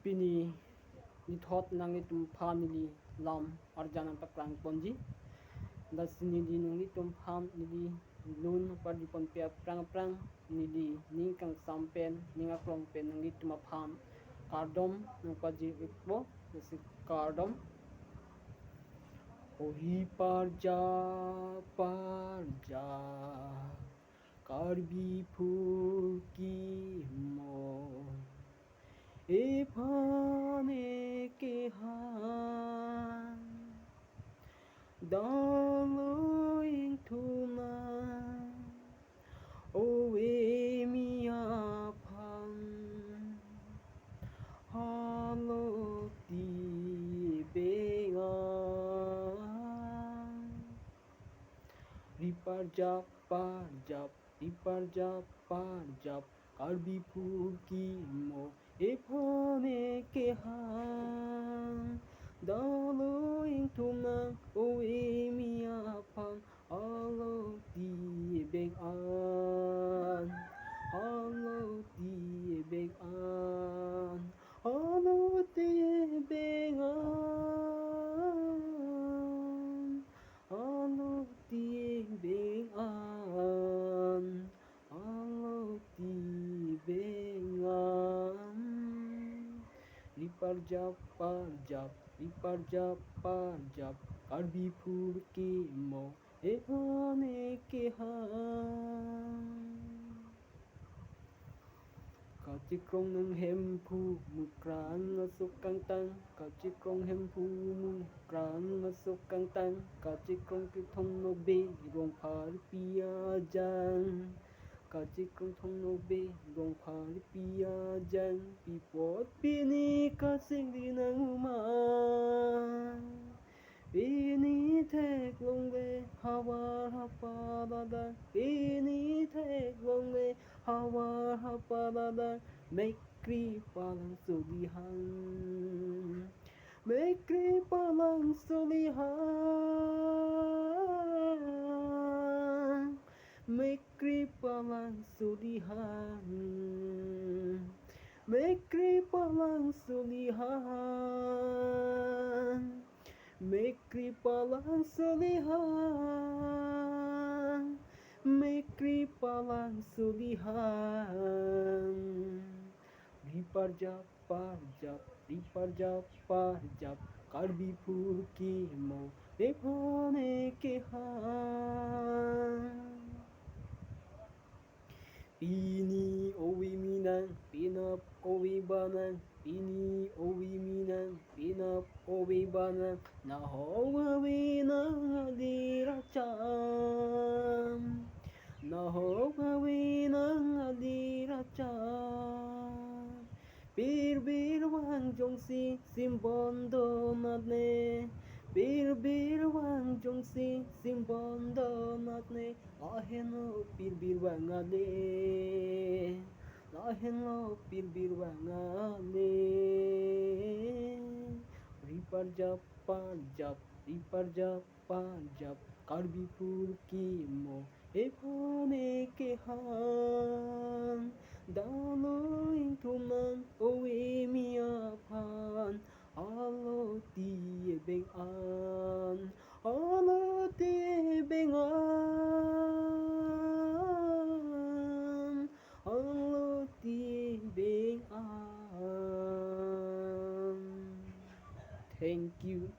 pini ni thot nang ni tum pham ni lam arjana paklang ponji dasini di nang ni tum pham ni lun par di pon pia prang ni di ning kang sampen ning aklong pen nang ni tum pham kardom nang paji ikbo si kardom ohi parja karbi phuki mo ephane ke han daloing thuna owe mia phang halo ti bega riparjap karbi phuki mo ephane ke han daloing thuna owe mia phang halo ti began halo ti began halo ti began halo ti began halo ti began riparjap karbi phuki mo ephane ke han Kachikrong nang hempu mukrang asuk kang tang Kachikrong hempu mukrang asuk kang tang Kachikrong ki thong no be rong phar pia jang Kachikrong thong no be rong phar pia jang Pipot pini kasing di nang uma Pini thek long le hawar hapadada Pini thek long le hawar hapadada Mekri palang sulihan Mekri palang sulihan Mekri palang sulihan Mekri palang sulihan Mekri palang sulihan Mekri palang sulihan Riparjap karbi phuki mo ephane ke han Pini owi minang pinap owi banang Pini owi minang pinap owi banang Nahawa winang adiracham Nahawa winang adiracham Bir wang jongsi simbondo natne Bir wang jongsi simbondo natne Laheno bir wang ale Laheno bir wang ale Riparjap karbi phuki mo ephane ke han Daloing thumang owe mia phan Halo ti began Halo ti began Halo ti began Thank you.